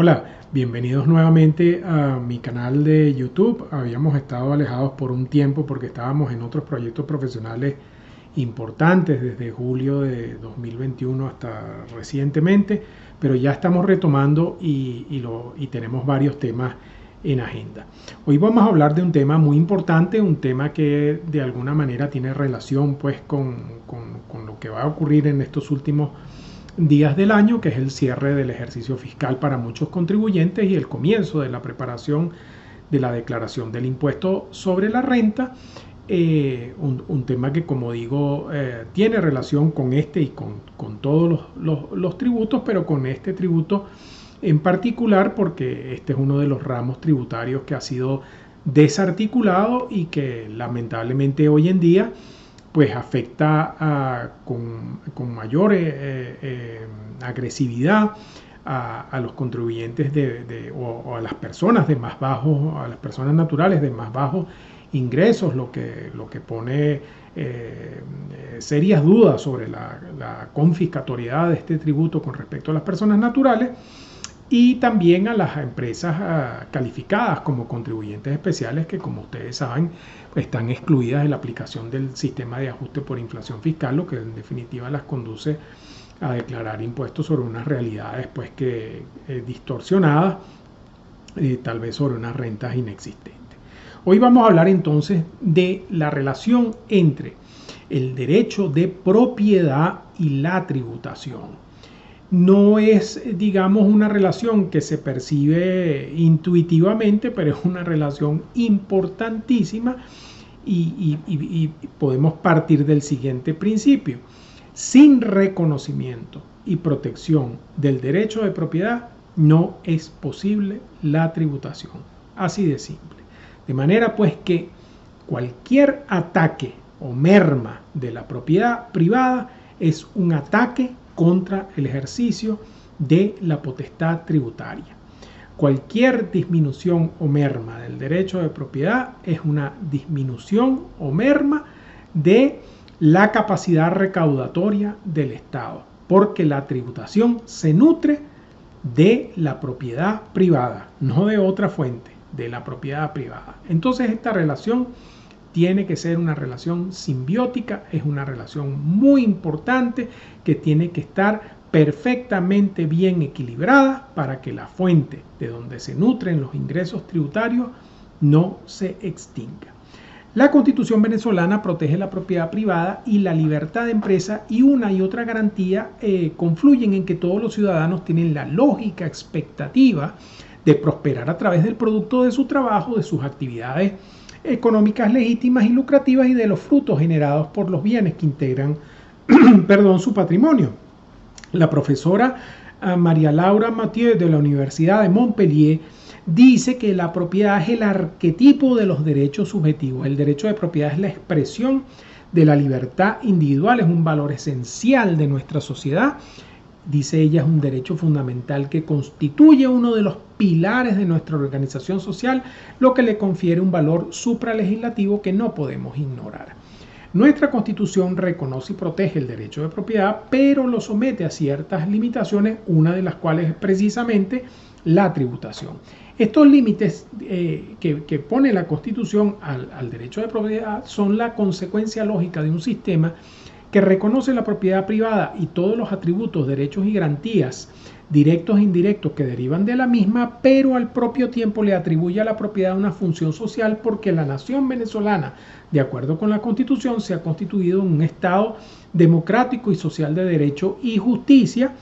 Hola, bienvenidos nuevamente a mi canal de YouTube. Habíamos estado alejados por un tiempo porque estábamos en otros proyectos profesionales importantes desde julio de 2021 hasta recientemente, pero ya estamos retomando y tenemos varios temas en agenda. Hoy vamos a hablar de un tema muy importante, un tema que de alguna manera tiene relación pues con lo que va a ocurrir en estos últimos días del año, que es el cierre del ejercicio fiscal para muchos contribuyentes y el comienzo de la preparación de la declaración del impuesto sobre la renta. Un tema que, como digo, tiene relación con este y con todos los tributos, pero con este tributo en particular porque este es uno de los ramos tributarios que ha sido desarticulado y que lamentablemente hoy en día pues afecta con mayor agresividad a los contribuyentes o a las personas de más bajos, a las personas naturales de más bajos ingresos, lo que pone serias dudas sobre la confiscatoriedad de este tributo con respecto a las personas naturales, y también a las empresas calificadas como contribuyentes especiales que, como ustedes saben, están excluidas de la aplicación del sistema de ajuste por inflación fiscal, lo que en definitiva las conduce a declarar impuestos sobre unas realidades pues que distorsionadas, tal vez sobre unas rentas inexistentes. Hoy vamos a hablar entonces de la relación entre el derecho de propiedad y la tributación. No es, digamos, una relación que se percibe intuitivamente, pero es una relación importantísima y podemos partir del siguiente principio. Sin reconocimiento y protección del derecho de propiedad, no es posible la tributación. Así de simple. De manera pues que cualquier ataque o merma de la propiedad privada es un ataque contra el ejercicio de la potestad tributaria. Cualquier disminución o merma del derecho de propiedad es una disminución o merma de la capacidad recaudatoria del Estado, porque la tributación se nutre de la propiedad privada, no de otra fuente, de la propiedad privada. Entonces esta relación tiene que ser una relación simbiótica, es una relación muy importante que tiene que estar perfectamente bien equilibrada para que la fuente de donde se nutren los ingresos tributarios no se extinga. La Constitución venezolana protege la propiedad privada y la libertad de empresa, y una y otra garantía confluyen en que todos los ciudadanos tienen la lógica expectativa de prosperar a través del producto de su trabajo, de sus actividades económicas legítimas y lucrativas y de los frutos generados por los bienes que integran su patrimonio. La profesora María Laura Mathieu de la Universidad de Montpellier dice que la propiedad es el arquetipo de los derechos subjetivos. El derecho de propiedad es la expresión de la libertad individual, es un valor esencial de nuestra sociedad. Dice ella, es un derecho fundamental que constituye uno de los pilares de nuestra organización social, lo que le confiere un valor supralegislativo que no podemos ignorar. Nuestra Constitución reconoce y protege el derecho de propiedad, pero lo somete a ciertas limitaciones, una de las cuales es precisamente la tributación. Estos límites que pone la Constitución al derecho de propiedad son la consecuencia lógica de un sistema que reconoce la propiedad privada y todos los atributos, derechos y garantías directos e indirectos que derivan de la misma, pero al propio tiempo le atribuye a la propiedad una función social, porque la nación venezolana, de acuerdo con la Constitución, se ha constituido en un Estado democrático y social de derecho y justicia,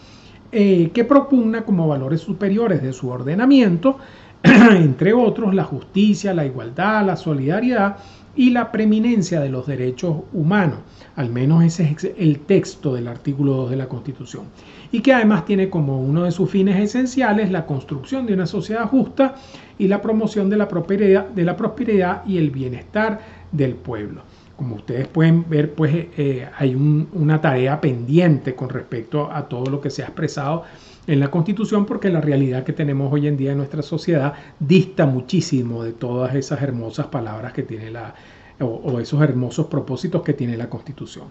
que propugna como valores superiores de su ordenamiento, entre otros, la justicia, la igualdad, la solidaridad y la preeminencia de los derechos humanos. Al menos ese es el texto del artículo 2 de la Constitución. Y que además tiene como uno de sus fines esenciales la construcción de una sociedad justa y la promoción de la prosperidad y el bienestar del pueblo. Como ustedes pueden ver, pues hay una tarea pendiente con respecto a todo lo que se ha expresado en la Constitución, porque la realidad que tenemos hoy en día en nuestra sociedad dista muchísimo de todas esas hermosas palabras que tiene o esos hermosos propósitos que tiene la Constitución.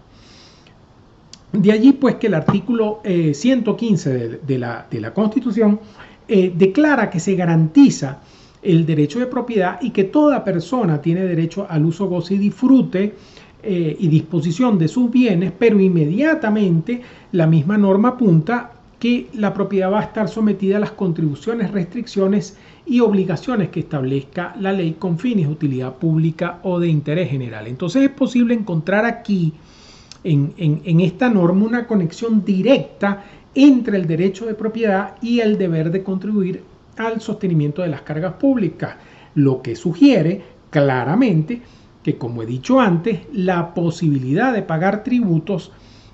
De allí pues que el artículo 115 de la Constitución declara que se garantiza el derecho de propiedad y que toda persona tiene derecho al uso, goce y disfrute y disposición de sus bienes, pero inmediatamente la misma norma apunta que la propiedad va a estar sometida a las contribuciones, restricciones y obligaciones que establezca la ley con fines de utilidad pública o de interés general. Entonces es posible encontrar aquí en esta norma una conexión directa entre el derecho de propiedad y el deber de contribuir al sostenimiento de las cargas públicas, lo que sugiere claramente que, como he dicho antes, la posibilidad de pagar tributos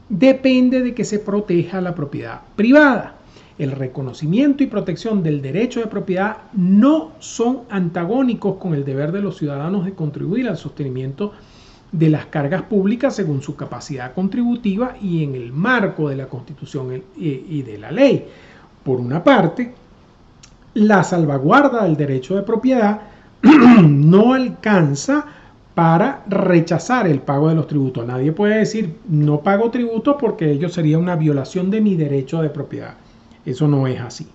depende de que se proteja la propiedad privada. El reconocimiento y protección del derecho de propiedad no son antagónicos con el deber de los ciudadanos de contribuir al sostenimiento de las cargas públicas según su capacidad contributiva y en el marco de la Constitución y de la ley. Por una parte, la salvaguarda del derecho de propiedad no alcanza para rechazar el pago de los tributos. Nadie puede decir no pago tributos porque ello sería una violación de mi derecho de propiedad. Eso no es así.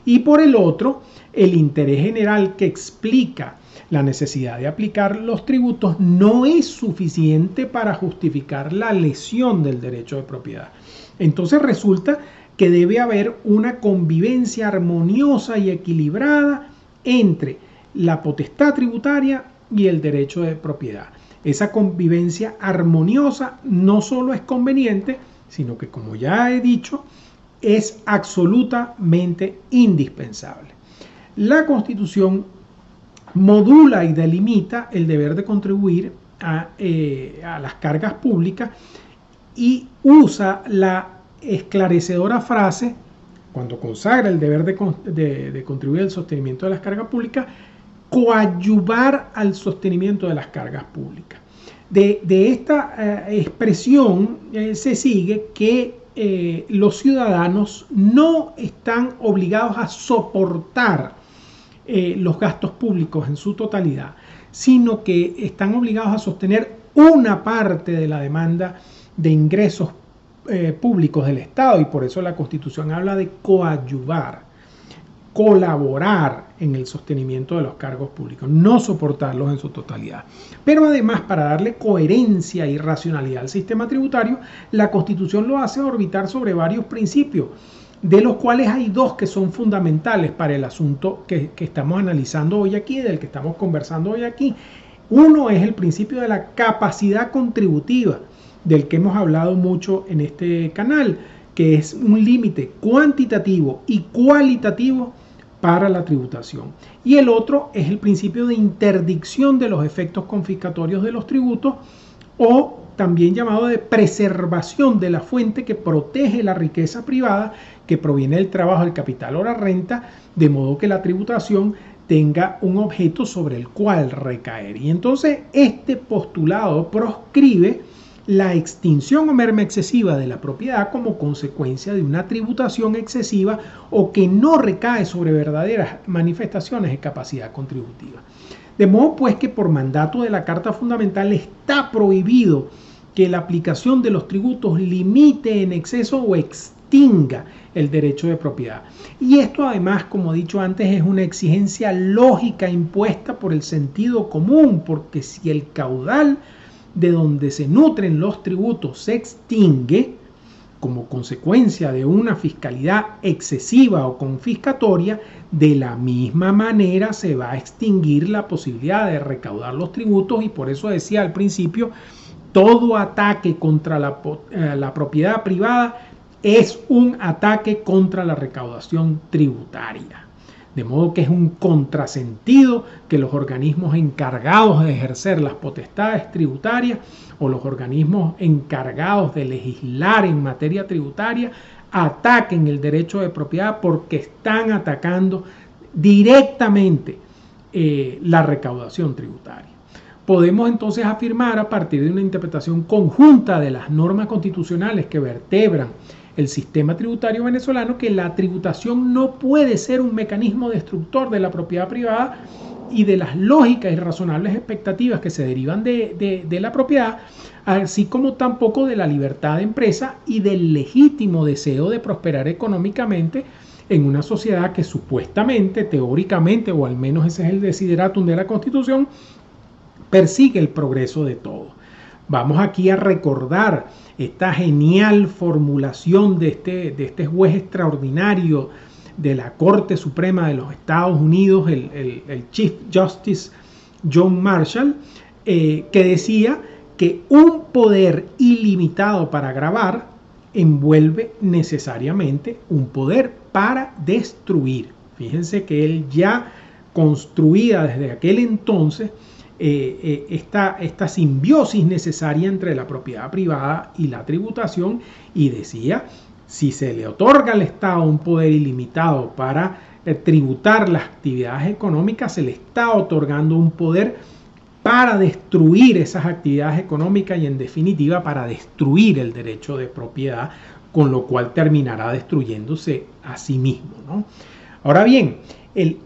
Y por el otro, el interés general que explica la necesidad de aplicar los tributos no es suficiente para justificar la lesión del derecho de propiedad. Entonces resulta que debe haber una convivencia armoniosa y equilibrada entre la potestad tributaria y el derecho de propiedad. Esa convivencia armoniosa no solo es conveniente, sino que, como ya he dicho, es absolutamente indispensable. La Constitución modula y delimita el deber de contribuir a las cargas públicas y usa la esclarecedora frase, cuando consagra el deber de contribuir al sostenimiento de las cargas públicas, coadyuvar al sostenimiento de las cargas públicas. De esta expresión se sigue que los ciudadanos no están obligados a soportar los gastos públicos en su totalidad, sino que están obligados a sostener una parte de la demanda de ingresos públicos del Estado, y por eso la Constitución habla de coadyuvar, colaborar en el sostenimiento de los cargos públicos, no soportarlos en su totalidad. Pero además, para darle coherencia y racionalidad al sistema tributario, la Constitución lo hace orbitar sobre varios principios, de los cuales hay dos que son fundamentales para el asunto que estamos analizando hoy aquí, del que estamos conversando hoy aquí. Uno es el principio de la capacidad contributiva, del que hemos hablado mucho en este canal, que es un límite cuantitativo y cualitativo para la tributación. Y el otro es el principio de interdicción de los efectos confiscatorios de los tributos, o también llamado de preservación de la fuente que protege la riqueza privada que proviene del trabajo, del capital o la renta, de modo que la tributación tenga un objeto sobre el cual recaer. Y entonces este postulado proscribe la extinción o merma excesiva de la propiedad como consecuencia de una tributación excesiva o que no recae sobre verdaderas manifestaciones de capacidad contributiva. De modo pues que por mandato de la Carta Fundamental está prohibido que la aplicación de los tributos limite en exceso o extinga el derecho de propiedad. Y esto además, como he dicho antes, es una exigencia lógica impuesta por el sentido común, porque si el caudal de donde se nutren los tributos se extingue como consecuencia de una fiscalidad excesiva o confiscatoria, de la misma manera se va a extinguir la posibilidad de recaudar los tributos. Y por eso decía al principio, todo ataque contra la propiedad privada es un ataque contra la recaudación tributaria. De modo que es un contrasentido que los organismos encargados de ejercer las potestades tributarias o los organismos encargados de legislar en materia tributaria ataquen el derecho de propiedad, porque están atacando directamente la recaudación tributaria. Podemos entonces afirmar, a partir de una interpretación conjunta de las normas constitucionales que vertebran el sistema tributario venezolano, que la tributación no puede ser un mecanismo destructor de la propiedad privada y de las lógicas y razonables expectativas que se derivan de la propiedad, así como tampoco de la libertad de empresa y del legítimo deseo de prosperar económicamente en una sociedad que supuestamente, teóricamente, o al menos ese es el desideratum de la Constitución, persigue el progreso de todos. Vamos aquí a recordar esta genial formulación de este juez extraordinario de la Corte Suprema de los Estados Unidos, el Chief Justice John Marshall, que decía que un poder ilimitado para gravar envuelve necesariamente un poder para destruir. Fíjense que él ya construía desde aquel entonces esta simbiosis necesaria entre la propiedad privada y la tributación, y decía, si se le otorga al Estado un poder ilimitado para tributar las actividades económicas, se le está otorgando un poder para destruir esas actividades económicas y, en definitiva, para destruir el derecho de propiedad, con lo cual terminará destruyéndose a sí mismo, ¿no? Ahora bien,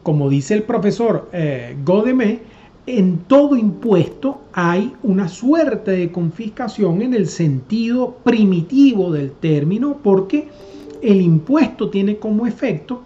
como dice el profesor Godemé, en todo impuesto hay una suerte de confiscación en el sentido primitivo del término, porque el impuesto tiene como efecto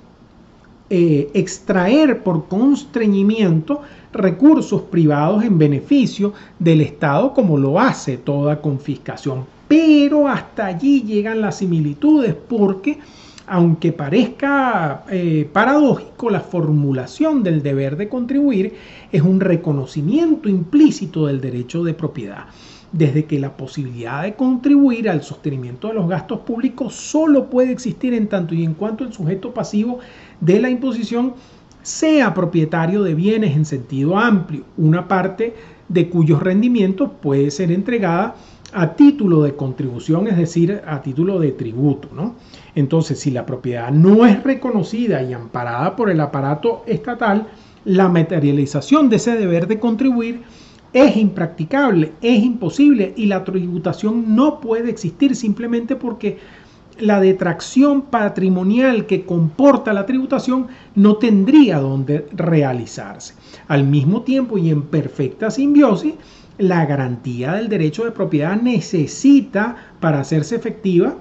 extraer por constreñimiento recursos privados en beneficio del Estado, como lo hace toda confiscación. Pero hasta allí llegan las similitudes, porque aunque parezca paradójico, la formulación del deber de contribuir es un reconocimiento implícito del derecho de propiedad, desde que la posibilidad de contribuir al sostenimiento de los gastos públicos solo puede existir en tanto y en cuanto el sujeto pasivo de la imposición sea propietario de bienes en sentido amplio, una parte de cuyos rendimientos puede ser entregada a título de contribución, es decir, a título de tributo, ¿no? Entonces, si la propiedad no es reconocida y amparada por el aparato estatal, la materialización de ese deber de contribuir es impracticable, es imposible, y la tributación no puede existir simplemente porque la detracción patrimonial que comporta la tributación no tendría donde realizarse. Al mismo tiempo, y en perfecta simbiosis, la garantía del derecho de propiedad necesita, para hacerse efectiva,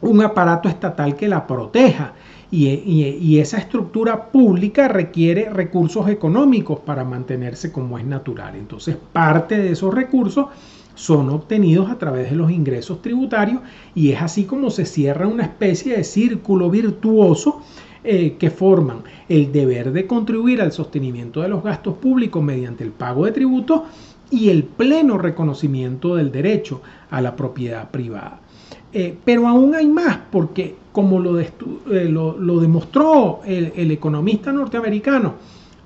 un aparato estatal que la proteja, y esa estructura pública requiere recursos económicos para mantenerse como es natural. Entonces, parte de esos recursos son obtenidos a través de los ingresos tributarios, y es así como se cierra una especie de círculo virtuoso que forman el deber de contribuir al sostenimiento de los gastos públicos mediante el pago de tributos y el pleno reconocimiento del derecho a la propiedad privada. Pero aún hay más, porque como lo demostró el economista norteamericano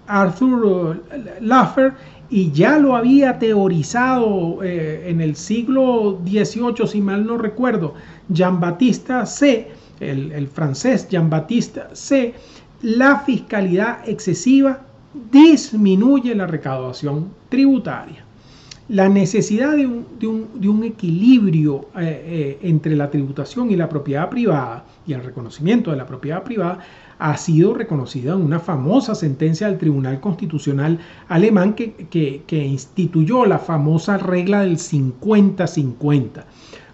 Arthur Laffer, y ya lo había teorizado en el siglo XVIII, si mal no recuerdo, Jean-Baptiste Say, el francés Jean-Baptiste Say, la fiscalidad excesiva disminuye la recaudación tributaria. La necesidad de un equilibrio entre la tributación y la propiedad privada, y el reconocimiento de la propiedad privada, ha sido reconocida en una famosa sentencia del Tribunal Constitucional alemán que instituyó la famosa regla del 50-50.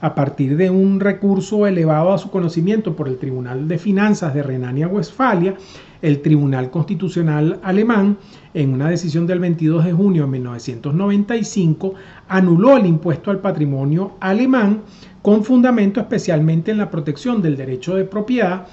A partir de un recurso elevado a su conocimiento por el Tribunal de Finanzas de Renania-Westfalia, el Tribunal Constitucional alemán, en una decisión del 22 de junio de 1995, anuló el impuesto al patrimonio alemán con fundamento especialmente en la protección del derecho de propiedad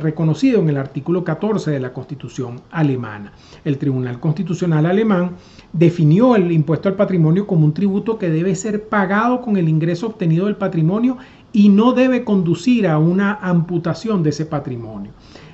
reconocido en el artículo 14 de la Constitución alemana. El Tribunal Constitucional alemán definió el impuesto al patrimonio como un tributo que debe ser pagado con el ingreso obtenido del patrimonio y no debe conducir a una amputación de ese patrimonio.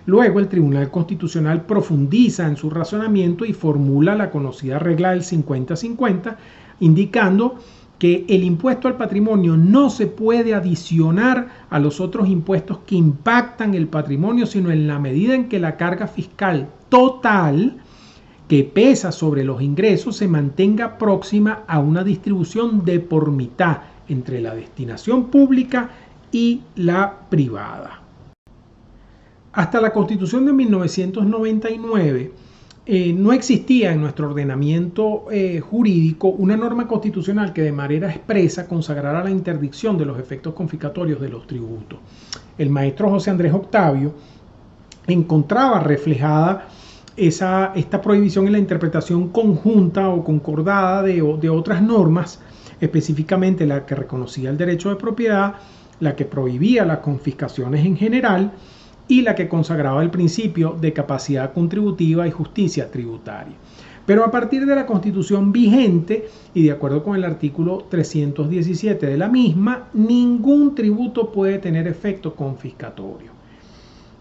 Luego, el Tribunal Constitucional profundiza en su razonamiento y formula la conocida regla del 50-50, indicando que el impuesto al patrimonio no se puede adicionar a los otros impuestos que impactan el patrimonio, sino en la medida en que la carga fiscal total que pesa sobre los ingresos se mantenga próxima a una distribución de por mitad entre la destinación pública y la privada. Hasta la Constitución de 1999, no existía en nuestro ordenamiento jurídico una norma constitucional que de manera expresa consagrara la interdicción de los efectos confiscatorios de los tributos. El maestro José Andrés Octavio encontraba reflejada esta prohibición en la interpretación conjunta o concordada de otras normas, específicamente la que reconocía el derecho de propiedad, la que prohibía las confiscaciones en general y la que consagraba el principio de capacidad contributiva y justicia tributaria. Pero a partir de la Constitución vigente y de acuerdo con el artículo 317 de la misma, ningún tributo puede tener efecto confiscatorio.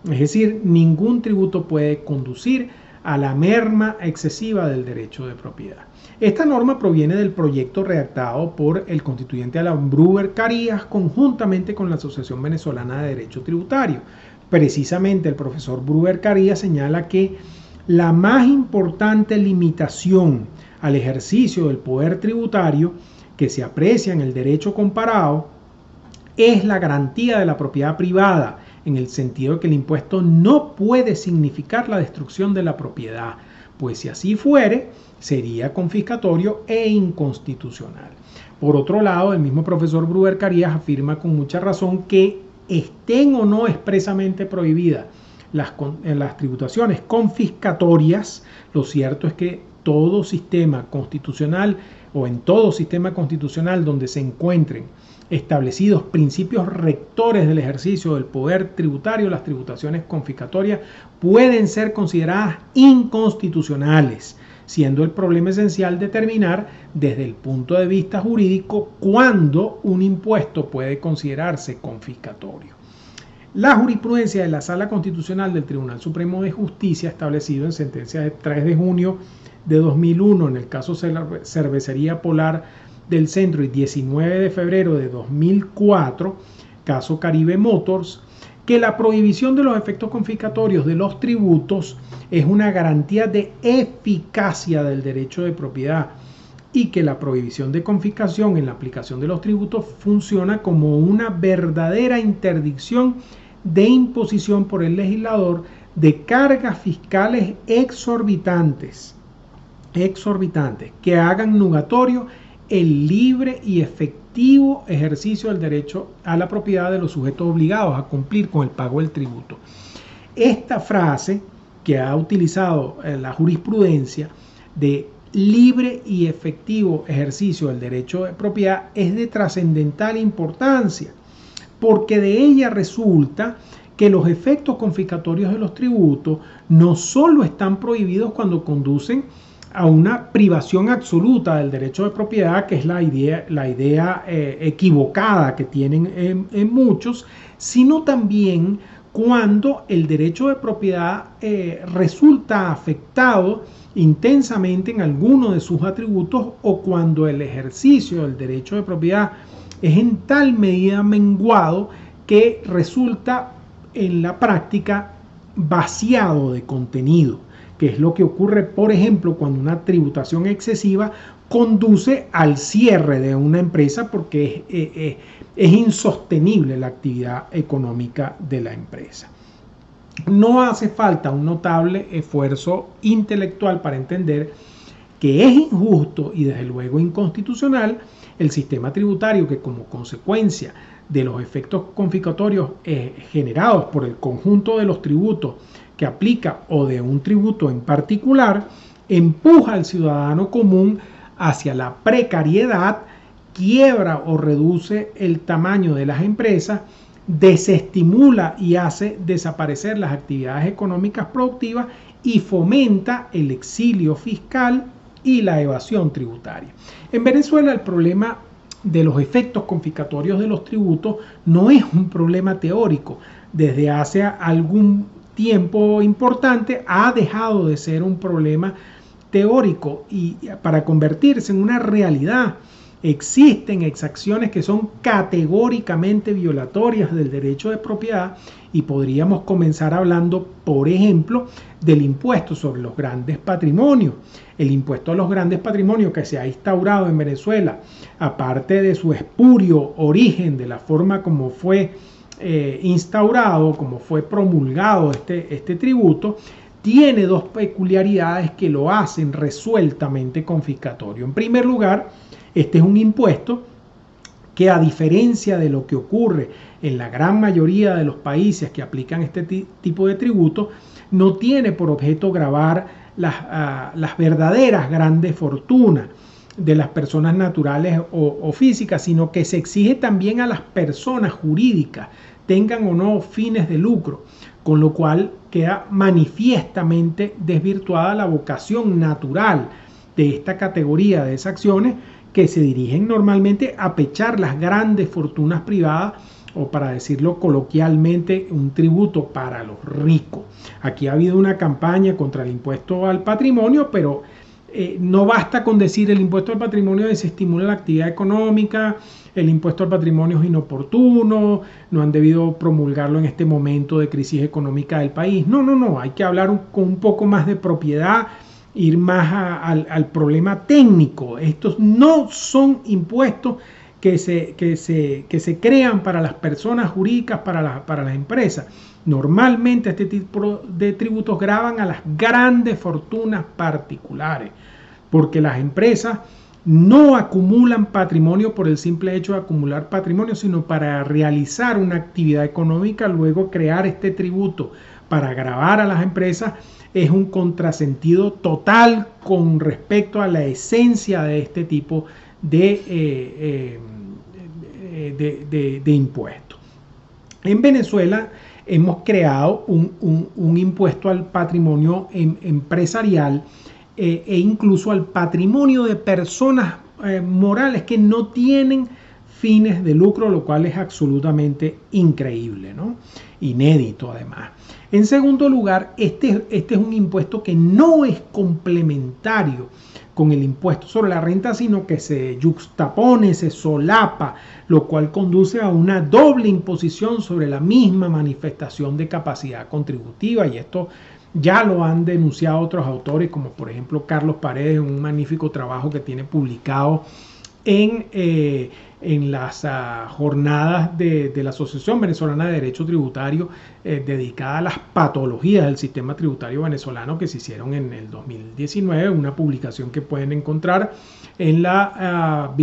Es decir, ningún tributo puede conducir a la merma excesiva del derecho de propiedad. Esta norma proviene del proyecto redactado por el constituyente Alan Bruber Carías conjuntamente con la Asociación Venezolana de Derecho Tributario. Precisamente el profesor Bruber Carías señala que la más importante limitación al ejercicio del poder tributario que se aprecia en el derecho comparado es la garantía de la propiedad privada, en el sentido de que el impuesto no puede significar la destrucción de la propiedad, pues si así fuere, sería confiscatorio e inconstitucional. Por otro lado, el mismo profesor Bruber Carías afirma con mucha razón que estén o no expresamente prohibidas las tributaciones confiscatorias, lo cierto es que todo sistema constitucional o en todo sistema constitucional donde se encuentren establecidos principios rectores del ejercicio del poder tributario, las tributaciones confiscatorias pueden ser consideradas inconstitucionales, siendo el problema esencial determinar desde el punto de vista jurídico cuándo un impuesto puede considerarse confiscatorio. La jurisprudencia de la Sala Constitucional del Tribunal Supremo de Justicia, establecido en sentencia de 3 de junio de 2001 en el caso Cervecería Polar del Centro y 19 de febrero de 2004, caso Caribe Motors, que la prohibición de los efectos confiscatorios de los tributos es una garantía de eficacia del derecho de propiedad y que la prohibición de confiscación en la aplicación de los tributos funciona como una verdadera interdicción de imposición por el legislador de cargas fiscales exorbitantes que hagan nugatorio el libre y efectivo ejercicio del derecho a la propiedad de los sujetos obligados a cumplir con el pago del tributo. Esta frase que ha utilizado la jurisprudencia de libre y efectivo ejercicio del derecho de propiedad es de trascendental importancia, porque de ella resulta que los efectos confiscatorios de los tributos no solo están prohibidos cuando conducen a una privación absoluta del derecho de propiedad, que es la idea equivocada que tienen en muchos, sino también cuando el derecho de propiedad resulta afectado intensamente en alguno de sus atributos o cuando el ejercicio del derecho de propiedad es en tal medida menguado que resulta en la práctica vaciado de contenido, que es lo que ocurre, por ejemplo, cuando una tributación excesiva conduce al cierre de una empresa porque es insostenible la actividad económica de la empresa. No hace falta un notable esfuerzo intelectual para entender que es injusto y desde luego inconstitucional el sistema tributario que como consecuencia de los efectos confiscatorios generados por el conjunto de los tributos que aplica o de un tributo en particular, empuja al ciudadano común hacia la precariedad, quiebra o reduce el tamaño de las empresas, desestimula y hace desaparecer las actividades económicas productivas y fomenta el exilio fiscal y la evasión tributaria. En Venezuela el problema de los efectos confiscatorios de los tributos no es un problema teórico. Desde hace algún tiempo importante ha dejado de ser un problema teórico y para convertirse en una realidad. Existen exacciones que son categóricamente violatorias del derecho de propiedad y podríamos comenzar hablando, por ejemplo, del impuesto sobre los grandes patrimonios. El impuesto a los grandes patrimonios que se ha instaurado en Venezuela, aparte de su espurio origen, de la forma como fue instaurado, como fue promulgado este tributo, tiene dos peculiaridades que lo hacen resueltamente confiscatorio. En primer lugar, este es un impuesto que, a diferencia de lo que ocurre en la gran mayoría de los países que aplican este tipo de tributo, no tiene por objeto gravar las verdaderas grandes fortunas de las personas naturales o físicas, sino que se exige también a las personas jurídicas, tengan o no fines de lucro, con lo cual queda manifiestamente desvirtuada la vocación natural de esta categoría de exacciones, que se dirigen normalmente a pechar las grandes fortunas privadas, o, para decirlo coloquialmente, un tributo para los ricos. Aquí ha habido una campaña contra el impuesto al patrimonio, pero no basta con decir el impuesto al patrimonio desestimula la actividad económica, el impuesto al patrimonio es inoportuno, no han debido promulgarlo en este momento de crisis económica del país. No, hay que hablar con un poco más de propiedad, ir más al problema técnico. Estos no son impuestos que se crean para las personas jurídicas, para las empresas. Normalmente este tipo de tributos gravan a las grandes fortunas particulares, porque las empresas no acumulan patrimonio por el simple hecho de acumular patrimonio, sino para realizar una actividad económica. Luego, crear este tributo para gravar a las empresas es un contrasentido total con respecto a la esencia de este tipo de impuestos. En Venezuela hemos creado un impuesto al patrimonio empresarial e incluso al patrimonio de personas morales que no tienen fines de lucro, lo cual es absolutamente increíble, ¿no? Inédito además. En segundo lugar, este es un impuesto que no es complementario con el impuesto sobre la renta, sino que se yuxtapone, se solapa, lo cual conduce a una doble imposición sobre la misma manifestación de capacidad contributiva, y esto ya lo han denunciado otros autores, como por ejemplo Carlos Paredes, en un magnífico trabajo que tiene publicado en las jornadas de la Asociación Venezolana de Derecho Tributario, dedicada a las patologías del sistema tributario venezolano, que se hicieron en el 2019, una publicación que pueden encontrar en la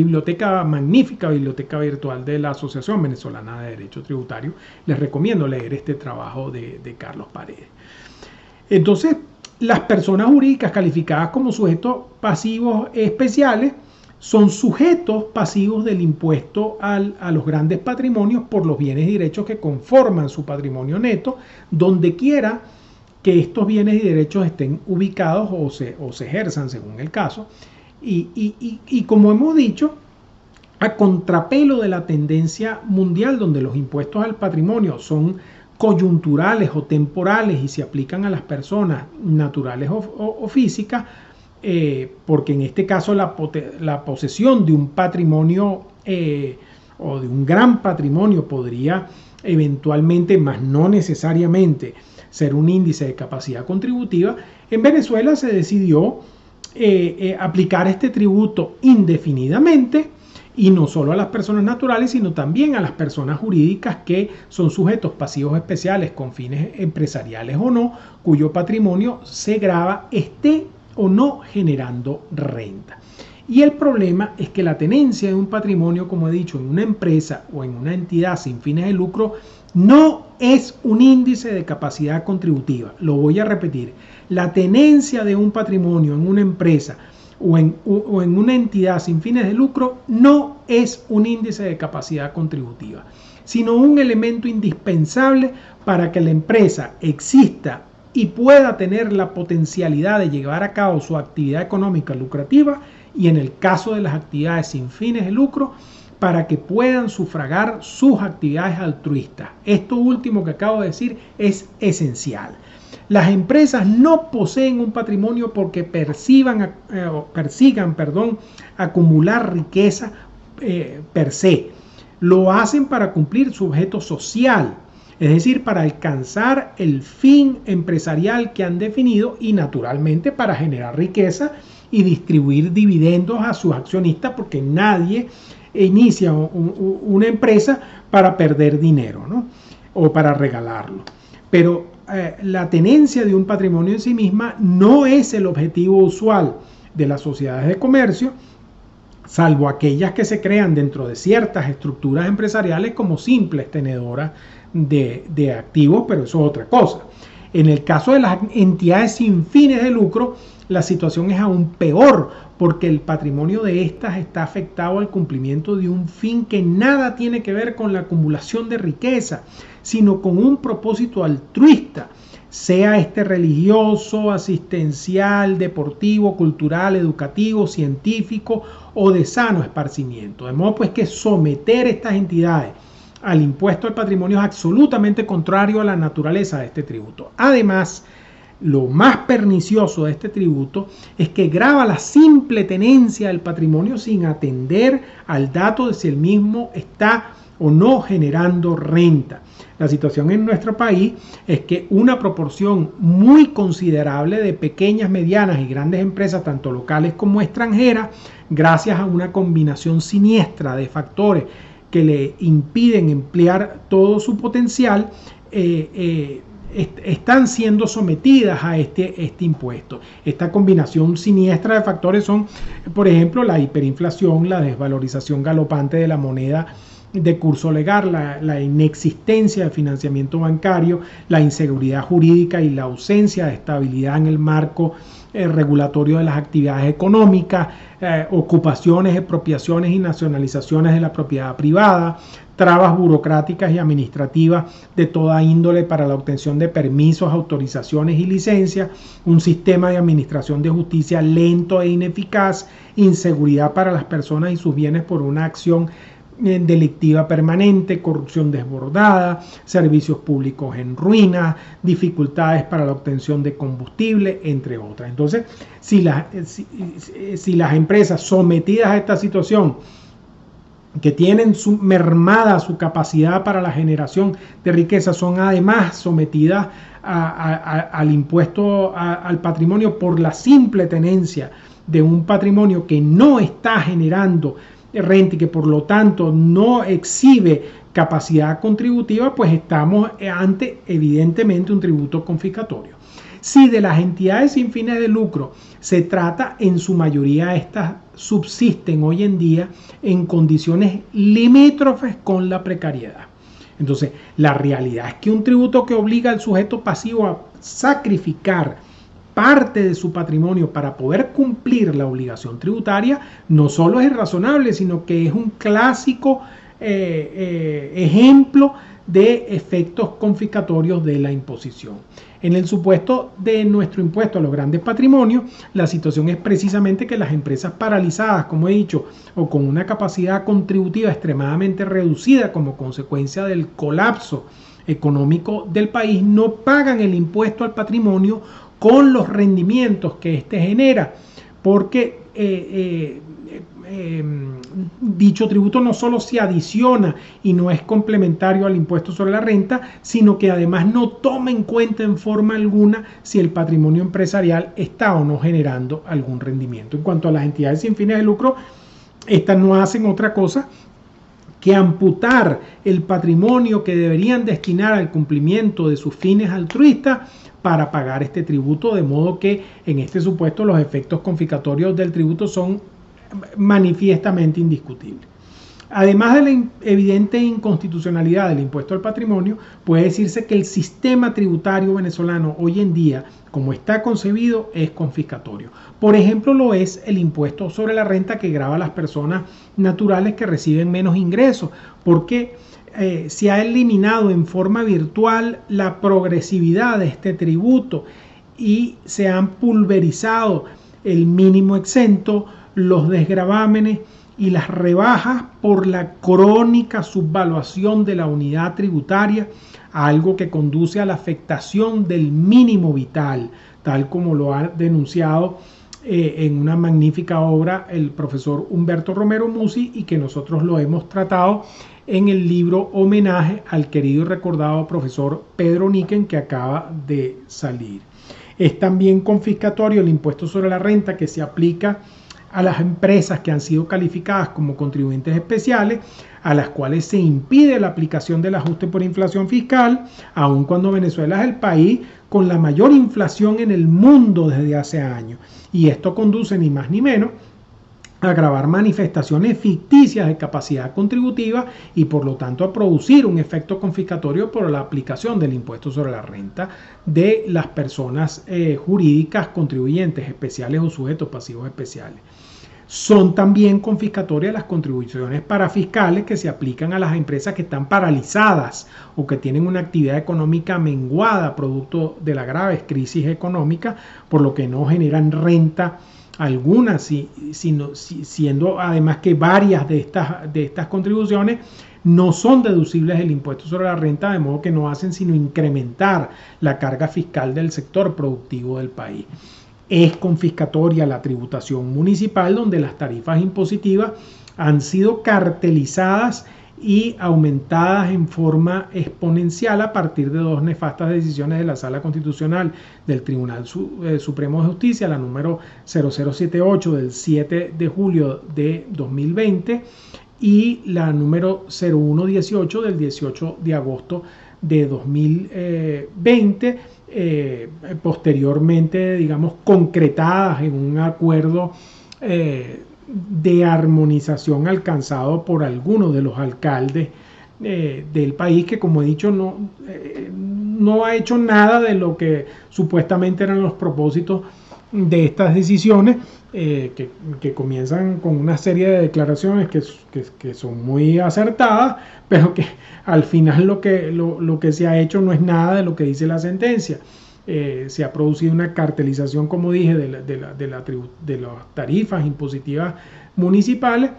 magnífica biblioteca virtual de la Asociación Venezolana de Derecho Tributario. Les recomiendo leer este trabajo de Carlos Paredes. Entonces, las personas jurídicas calificadas como sujetos pasivos especiales son sujetos pasivos del impuesto a los grandes patrimonios por los bienes y derechos que conforman su patrimonio neto, donde quiera que estos bienes y derechos estén ubicados o se ejerzan según el caso. Y como hemos dicho, a contrapelo de la tendencia mundial, donde los impuestos al patrimonio son coyunturales o temporales y se aplican a las personas naturales o físicas, porque en este caso la posesión de un patrimonio o de un gran patrimonio podría eventualmente, más no necesariamente, ser un índice de capacidad contributiva. En Venezuela se decidió aplicar este tributo indefinidamente, y no solo a las personas naturales, sino también a las personas jurídicas que son sujetos pasivos especiales con fines empresariales o no, cuyo patrimonio se grava, esté o no generando renta. Y el problema es que la tenencia de un patrimonio, como he dicho, en una empresa o en una entidad sin fines de lucro, no es un índice de capacidad contributiva. Lo voy a repetir. La tenencia de un patrimonio en una empresa o en una entidad sin fines de lucro no es un índice de capacidad contributiva, sino un elemento indispensable para que la empresa exista y pueda tener la potencialidad de llevar a cabo su actividad económica lucrativa, y en el caso de las actividades sin fines de lucro, para que puedan sufragar sus actividades altruistas. Esto último que acabo de decir es esencial. Las empresas no poseen un patrimonio porque persigan acumular riqueza per se. Lo hacen para cumplir su objeto social, es decir, para alcanzar el fin empresarial que han definido, y naturalmente para generar riqueza y distribuir dividendos a sus accionistas, porque nadie inicia una empresa para perder dinero, ¿no? O para regalarlo. Pero la tenencia de un patrimonio en sí misma no es el objetivo usual de las sociedades de comercio, salvo aquellas que se crean dentro de ciertas estructuras empresariales como simples tenedoras de activos, pero eso es otra cosa. En el caso de las entidades sin fines de lucro, la situación es aún peor, porque el patrimonio de estas está afectado al cumplimiento de un fin que nada tiene que ver con la acumulación de riqueza, sino con un propósito altruista, sea este religioso, asistencial, deportivo, cultural, educativo, científico o de sano esparcimiento. De modo pues que someter estas entidades al impuesto al patrimonio es absolutamente contrario a la naturaleza de este tributo. Además, lo más pernicioso de este tributo es que grava la simple tenencia del patrimonio sin atender al dato de si el mismo está o no generando renta. La situación en nuestro país es que una proporción muy considerable de pequeñas, medianas y grandes empresas, tanto locales como extranjeras, gracias a una combinación siniestra de factores que le impiden emplear todo su potencial, están siendo sometidas a este impuesto. Esta combinación siniestra de factores son, por ejemplo, la hiperinflación, la desvalorización galopante de la moneda de curso legal, la inexistencia de financiamiento bancario, la inseguridad jurídica y la ausencia de estabilidad en el marco regulatorio de las actividades económicas, ocupaciones, expropiaciones y nacionalizaciones de la propiedad privada, trabas burocráticas y administrativas de toda índole para la obtención de permisos, autorizaciones y licencias, un sistema de administración de justicia lento e ineficaz, inseguridad para las personas y sus bienes por una acción delictiva permanente, corrupción desbordada, servicios públicos en ruinas, dificultades para la obtención de combustible, entre otras. Entonces, si las empresas sometidas a esta situación, que tienen mermada su capacidad para la generación de riqueza, son además sometidas al impuesto al patrimonio por la simple tenencia de un patrimonio que no está generando renta y que por lo tanto no exhibe capacidad contributiva, pues estamos ante evidentemente un tributo confiscatorio. Si de las entidades sin fines de lucro se trata, en su mayoría estas subsisten hoy en día en condiciones limítrofes con la precariedad. Entonces, la realidad es que un tributo que obliga al sujeto pasivo a sacrificar parte de su patrimonio para poder cumplir la obligación tributaria no solo es irrazonable, sino que es un clásico ejemplo de efectos confiscatorios de la imposición. En el supuesto de nuestro impuesto a los grandes patrimonios, la situación es precisamente que las empresas paralizadas, como he dicho, o con una capacidad contributiva extremadamente reducida como consecuencia del colapso económico del país, no pagan el impuesto al patrimonio con los rendimientos que éste genera, porque dicho tributo no solo se adiciona y no es complementario al impuesto sobre la renta, sino que además no toma en cuenta en forma alguna si el patrimonio empresarial está o no generando algún rendimiento. En cuanto a las entidades sin fines de lucro, estas no hacen otra cosa que amputar el patrimonio que deberían destinar al cumplimiento de sus fines altruistas para pagar este tributo, de modo que en este supuesto los efectos confiscatorios del tributo son manifiestamente indiscutibles. Además de la evidente inconstitucionalidad del impuesto al patrimonio, puede decirse que el sistema tributario venezolano hoy en día, como está concebido, es confiscatorio. Por ejemplo, lo es el impuesto sobre la renta que grava a las personas naturales que reciben menos ingresos, porque se ha eliminado en forma virtual la progresividad de este tributo y se han pulverizado el mínimo exento, los desgravámenes y las rebajas por la crónica subvaluación de la unidad tributaria, algo que conduce a la afectación del mínimo vital, tal como lo ha denunciado en una magnífica obra el profesor Humberto Romero Musi, y que nosotros lo hemos tratado en el libro Homenaje al querido y recordado profesor Pedro Niquen, que acaba de salir. Es también confiscatorio el impuesto sobre la renta que se aplica a las empresas que han sido calificadas como contribuyentes especiales, a las cuales se impide la aplicación del ajuste por inflación fiscal, aun cuando Venezuela es el país con la mayor inflación en el mundo desde hace años. Y esto conduce ni más ni menos a gravar manifestaciones ficticias de capacidad contributiva y por lo tanto a producir un efecto confiscatorio por la aplicación del impuesto sobre la renta de las personas jurídicas contribuyentes especiales o sujetos pasivos especiales. Son también confiscatorias las contribuciones parafiscales que se aplican a las empresas que están paralizadas o que tienen una actividad económica menguada producto de la grave crisis económica, por lo que no generan renta alguna, siendo además que varias de estas contribuciones no son deducibles del impuesto sobre la renta, de modo que no hacen sino incrementar la carga fiscal del sector productivo del país. Es confiscatoria la tributación municipal, donde las tarifas impositivas han sido cartelizadas y aumentadas en forma exponencial a partir de dos nefastas decisiones de la Sala Constitucional del Tribunal Supremo de Justicia, la número 0078 del 7 de julio de 2020 y la número 0118 del 18 de agosto de 2020, posteriormente, digamos, concretadas en un acuerdo de armonización alcanzado por algunos de los alcaldes del país, que, como he dicho, no ha hecho nada de lo que supuestamente eran los propósitos de estas decisiones, que comienzan con una serie de declaraciones que son muy acertadas, pero que al final lo que se ha hecho no es nada de lo que dice la sentencia. Se ha producido una cartelización, como dije, de las tarifas impositivas municipales,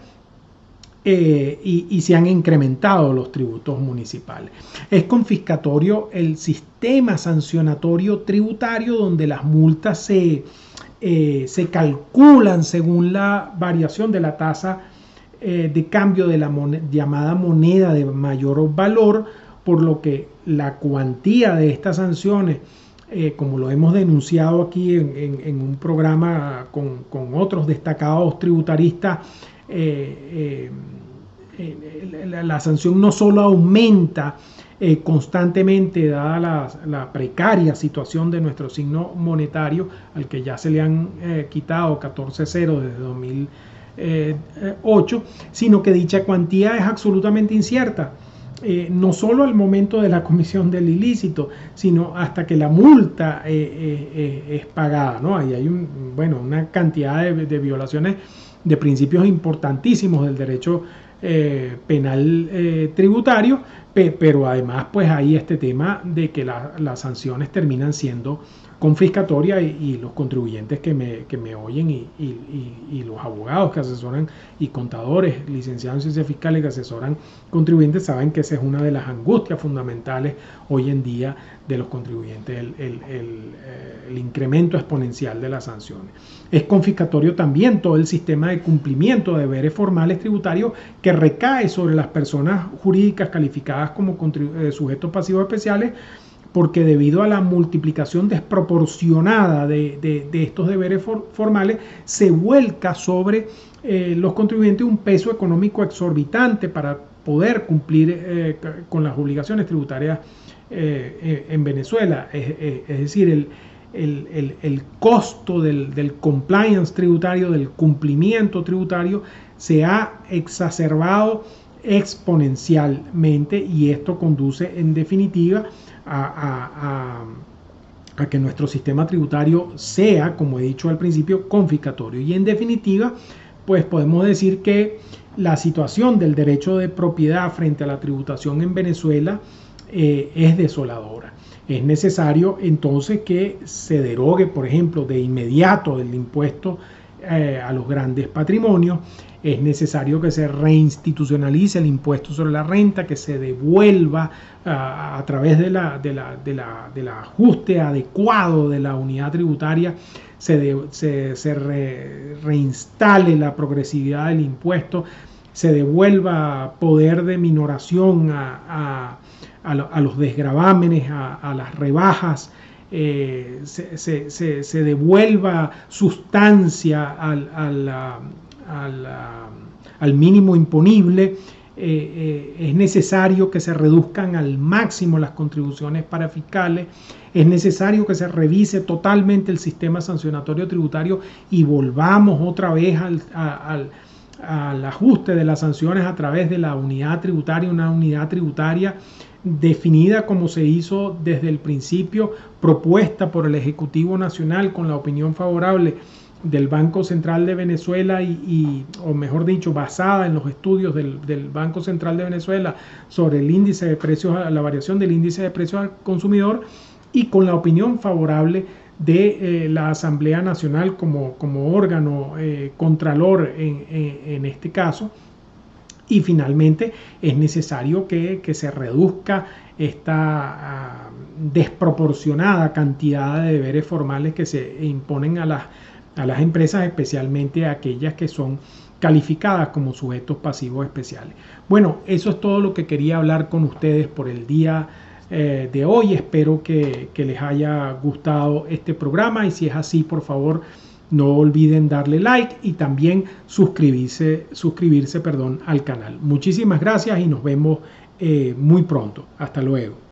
y se han incrementado los tributos municipales. Es confiscatorio el sistema sancionatorio tributario, donde las multas se calculan según la variación de la tasa de cambio de la llamada moneda de mayor valor, por lo que la cuantía de estas sanciones, como lo hemos denunciado aquí en un programa con otros destacados tributaristas, la sanción no solo aumenta constantemente, dada la precaria situación de nuestro signo monetario, al que ya se le han quitado 14 ceros desde 2008, sino que dicha cuantía es absolutamente incierta. No solo al momento de la comisión del ilícito, sino hasta que la multa es pagada, ¿no? Ahí hay una cantidad de violaciones de principios importantísimos del derecho penal tributario, pero además pues hay este tema de que las sanciones terminan siendo confiscatorias, y los contribuyentes que me oyen y los abogados que asesoran y contadores licenciados en ciencias fiscales que asesoran contribuyentes saben que esa es una de las angustias fundamentales hoy en día de los contribuyentes, el incremento exponencial de las sanciones. Es confiscatorio también todo el sistema de cumplimiento de deberes formales tributarios que recae sobre las personas jurídicas calificadas como sujetos pasivos especiales, porque debido a la multiplicación desproporcionada de estos deberes formales, se vuelca sobre los contribuyentes un peso económico exorbitante para poder cumplir con las obligaciones tributarias en Venezuela. Es decir, el costo del compliance tributario, del cumplimiento tributario, se ha exacerbado exponencialmente, y esto conduce en definitiva a que nuestro sistema tributario sea, como he dicho al principio, confiscatorio. Y en definitiva, pues podemos decir que la situación del derecho de propiedad frente a la tributación en Venezuela es desoladora. Es necesario entonces que se derogue, por ejemplo, de inmediato el impuesto a los grandes patrimonios. Es necesario que se reinstitucionalice el impuesto sobre la renta, que se devuelva a través del ajuste adecuado de la unidad tributaria, se reinstale la progresividad del impuesto, se devuelva poder de minoración a los desgravámenes, a las rebajas, se devuelva sustancia al mínimo imponible, es necesario que se reduzcan al máximo las contribuciones parafiscales, es necesario que se revise totalmente el sistema sancionatorio tributario y volvamos otra vez al ajuste de las sanciones a través de la unidad tributaria, una unidad tributaria definida como se hizo desde el principio, propuesta por el Ejecutivo Nacional con la opinión favorable del Banco Central de Venezuela o mejor dicho, basada en los estudios del Banco Central de Venezuela sobre el índice de precios, la variación del índice de precios al consumidor, y con la opinión favorable de la Asamblea Nacional como órgano contralor en este caso. Y finalmente es necesario que se reduzca esta desproporcionada cantidad de deberes formales que se imponen a las empresas, especialmente a aquellas que son calificadas como sujetos pasivos especiales. Bueno, eso es todo lo que quería hablar con ustedes por el día de hoy. Espero que les haya gustado este programa, y si es así, por favor, no olviden darle like y también suscribirse al canal. Muchísimas gracias y nos vemos muy pronto. Hasta luego.